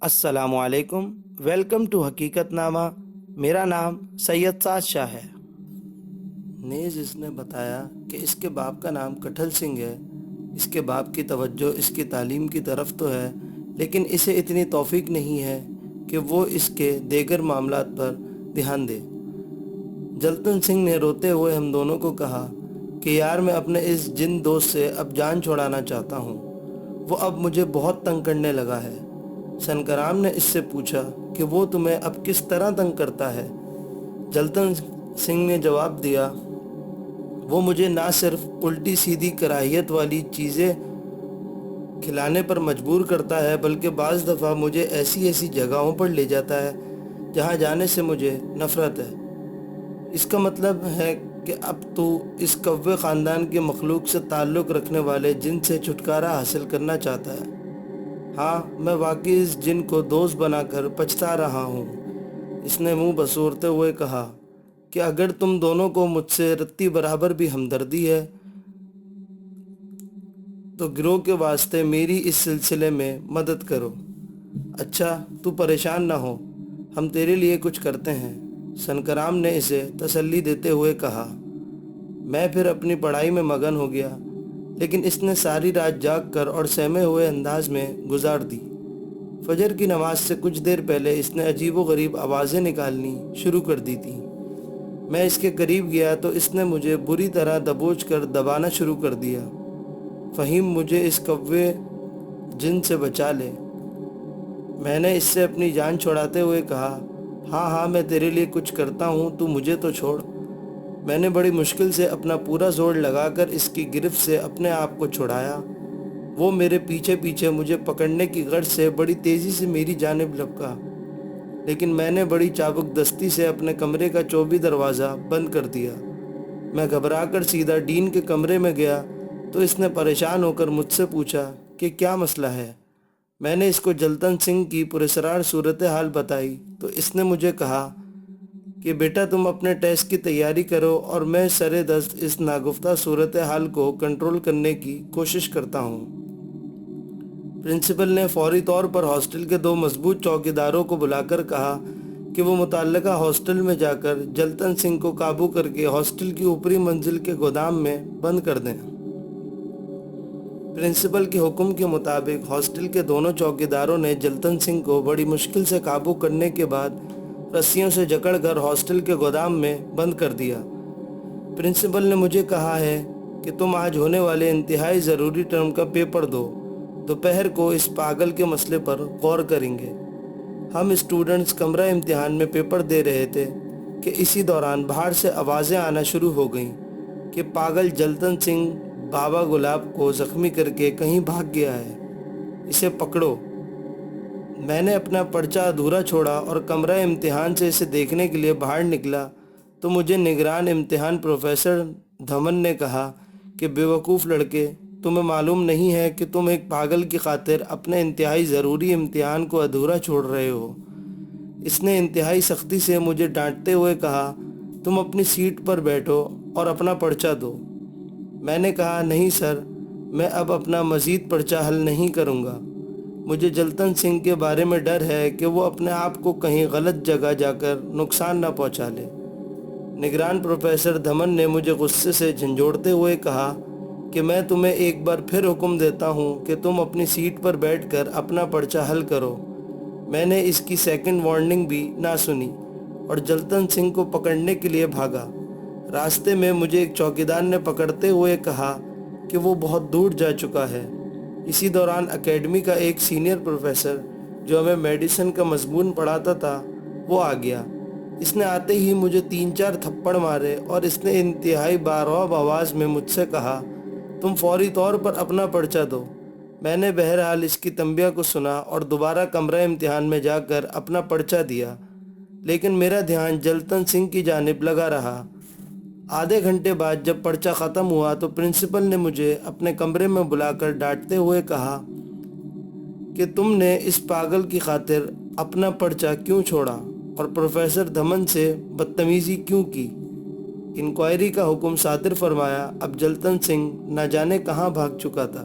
السلام علیکم، welcome to حقیقت نامہ۔ میرا نام سید سعد شاہ ہے۔ نیز اس نے بتایا کہ اس کے باپ کا نام کٹھل سنگھ ہے۔ اس کے باپ کی توجہ اس کی تعلیم کی طرف تو ہے، لیکن اسے اتنی توفیق نہیں ہے کہ وہ اس کے دیگر معاملات پر دھیان دے۔ جلتن سنگھ نے روتے ہوئے ہم دونوں کو کہا کہ یار میں اپنے اس جن دوست سے اب جان چھڑانا چاہتا ہوں، وہ اب مجھے بہت تنگ کرنے لگا ہے۔ سنکرام نے اس سے پوچھا کہ وہ تمہیں اب کس طرح تنگ کرتا ہے؟ جلتن سنگھ نے جواب دیا، وہ مجھے نہ صرف الٹی سیدھی کراہیت والی چیزیں کھلانے پر مجبور کرتا ہے، بلکہ بعض دفعہ مجھے ایسی جگہوں پر لے جاتا ہے جہاں جانے سے مجھے نفرت ہے۔ اس کا مطلب ہے کہ اب تو اس کوے خاندان کے مخلوق سے تعلق رکھنے والے جن سے چھٹکارا حاصل کرنا چاہتا ہے۔ ہاں، میں واقعی اس جن کو دوست بنا کر پچھتا رہا ہوں۔ اس نے منہ بسورتے ہوئے کہا کہ اگر تم دونوں کو مجھ سے رتی برابر بھی ہمدردی ہے تو گروہ کے واسطے میری اس سلسلے میں مدد کرو۔ اچھا، تو پریشان نہ ہو، ہم تیرے لیے کچھ کرتے ہیں، سنکرام نے اسے تسلی دیتے ہوئے کہا۔ میں پھر اپنی پڑھائی میں مگن ہو گیا، لیکن اس نے ساری رات جاگ کر اور سہمے ہوئے انداز میں گزار دی۔ فجر کی نماز سے کچھ دیر پہلے اس نے عجیب و غریب آوازیں نکالنی شروع کر دی تھیں۔ میں اس کے قریب گیا تو اس نے مجھے بری طرح دبوچ کر دبانا شروع کر دیا۔ فہیم، مجھے اس کوے جن سے بچا لے۔ میں نے اس سے اپنی جان چھڑاتے ہوئے کہا، ہاں میں تیرے لیے کچھ کرتا ہوں، تو مجھے تو چھوڑ۔ میں نے بڑی مشکل سے اپنا پورا زور لگا کر اس کی گرفت سے اپنے آپ کو چھڑایا۔ وہ میرے پیچھے مجھے پکڑنے کی غرض سے بڑی تیزی سے میری جانب لپکا، لیکن میں نے بڑی چابک دستی سے اپنے کمرے کا چوبی دروازہ بند کر دیا۔ میں گھبرا کر سیدھا ڈین کے کمرے میں گیا تو اس نے پریشان ہو کر مجھ سے پوچھا کہ کیا مسئلہ ہے۔ میں نے اس کو جلتن سنگھ کی پراسرار صورتحال بتائی تو اس نے مجھے کہا کہ بیٹا تم اپنے ٹیسٹ کی تیاری کرو اور میں سرے دست اس ناگفتہ صورتحال کو کنٹرول کرنے کی کوشش کرتا ہوں۔ پرنسپل نے فوری طور پر ہاسٹل کے 2 مضبوط چوکیداروں کو بلا کر کہا کہ وہ متعلقہ ہاسٹل میں جا کر جلتن سنگھ کو قابو کر کے ہاسٹل کی اوپری منزل کے گودام میں بند کر دیں۔ پرنسپل کے حکم کے مطابق ہاسٹل کے دونوں چوکیداروں نے جلتن سنگھ کو بڑی مشکل سے قابو کرنے کے بعد رسیوں سے جکڑ کر ہاسٹل کے گودام میں بند کر دیا۔ پرنسپل نے مجھے کہا ہے کہ تم آج ہونے والے انتہائی ضروری ٹرم کا پیپر دو۔ دوپہر کو اس پاگل کے مسئلے پر غور کریں گے۔ ہم اسٹوڈنٹس کمرہ امتحان میں پیپر دے رہے تھے کہ اسی دوران باہر سے آوازیں آنا شروع ہو گئیں کہ پاگل جلتن سنگھ بابا گلاب کو زخمی کر کے کہیں بھاگ گیا ہے، اسے پکڑو۔ میں نے اپنا پرچہ ادھورا چھوڑا اور کمرہ امتحان سے اسے دیکھنے کے لیے باہر نکلا تو مجھے نگران امتحان پروفیسر دھمن نے کہا کہ بے وقوف لڑکے، تمہیں معلوم نہیں ہے کہ تم ایک پاگل کی خاطر اپنے انتہائی ضروری امتحان کو ادھورا چھوڑ رہے ہو۔ اس نے انتہائی سختی سے مجھے ڈانٹتے ہوئے کہا، تم اپنی سیٹ پر بیٹھو اور اپنا پرچہ دو۔ میں نے کہا، نہیں سر، میں اب اپنا مزید پرچہ حل نہیں کروں گا۔ مجھے جلتن سنگھ کے بارے میں ڈر ہے کہ وہ اپنے آپ کو کہیں غلط جگہ جا کر نقصان نہ پہنچا لے۔ نگران پروفیسر دھمن نے مجھے غصے سے جھنجھوڑتے ہوئے کہا کہ میں تمہیں ایک بار پھر حکم دیتا ہوں کہ تم اپنی سیٹ پر بیٹھ کر اپنا پرچہ حل کرو۔ میں نے اس کی سیکنڈ وارننگ بھی نہ سنی اور جلتن سنگھ کو پکڑنے کے لیے بھاگا۔ راستے میں مجھے ایک چوکیدار نے پکڑتے ہوئے کہا کہ وہ بہت دور جا چکا ہے۔ اسی دوران اکیڈمی کا ایک سینئر پروفیسر جو ہمیں میڈیسن کا مضمون پڑھاتا تھا وہ آ گیا۔ اس نے آتے ہی مجھے 3-4 تھپڑ مارے اور اس نے انتہائی بارعب آواز میں مجھ سے کہا، تم فوری طور پر اپنا پرچہ دو۔ میں نے بہرحال اس کی تنبیہ کو سنا اور دوبارہ کمرہ امتحان میں جا کر اپنا پرچہ دیا، لیکن میرا دھیان جلتن سنگھ کی جانب لگا رہا۔ آدھے گھنٹے بعد جب پرچہ ختم ہوا تو پرنسپل نے مجھے اپنے کمرے میں بلا کر ڈانٹتے ہوئے کہا کہ تم نے اس پاگل کی خاطر اپنا پرچہ کیوں چھوڑا اور پروفیسر دھمن سے بدتمیزی کیوں کی۔ انکوائری کا حکم صادر فرمایا۔ اب جلتن سنگھ نہ جانے کہاں بھاگ چکا تھا۔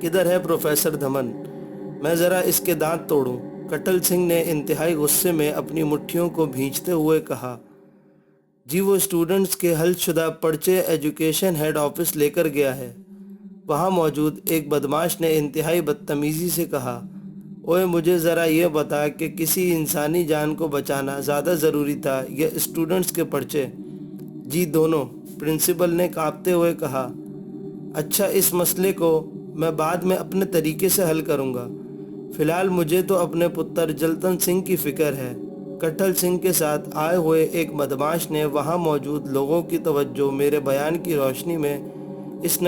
کدھر ہے پروفیسر دھمن؟ میں ذرا اس کے دانت توڑوں۔ کٹل سنگھ نے انتہائی غصے میں اپنی مٹھیوں کو بھینچتے ہوئے کہا۔ جی وہ اسٹوڈنٹس کے حل شدہ پرچے ایجوکیشن ہیڈ آفس لے کر گیا ہے۔ وہاں موجود ایک بدماش نے انتہائی بدتمیزی سے کہا۔ اوئے مجھے ذرا یہ بتا کہ کسی انسانی جان کو بچانا زیادہ ضروری تھا یا اسٹوڈنٹس کے پرچے؟ جی دونوں، پرنسپل نے کانپتے ہوئے کہا۔ اچھا اس مسئلے کو میں بعد میں اپنے طریقے سے حل کروں گا، فی الحال مجھے تو اپنے پتر جلتن سنگھ کی فکر ہے۔ کٹل سنگھ کے ساتھ آئے ہوئے ایک بدماش نے وہاں موجود لوگوں کی توجہ میرے بیان کی روشنی میں اس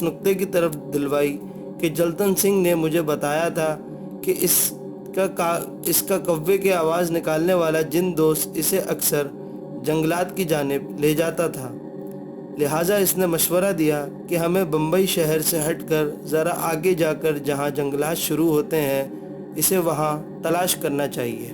نقطے کی طرف دلوائی کہ جلتن سنگھ نے مجھے بتایا تھا کہ اس کا کوے کی آواز نکالنے والا جن دوست اسے اکثر جنگلات کی جانب لے جاتا تھا، لہٰذا اس نے مشورہ دیا کہ ہمیں بمبئی شہر سے ہٹ کر ذرا آگے جا کر جہاں جنگلات شروع ہوتے ہیں اسے وہاں تلاش کرنا چاہیے۔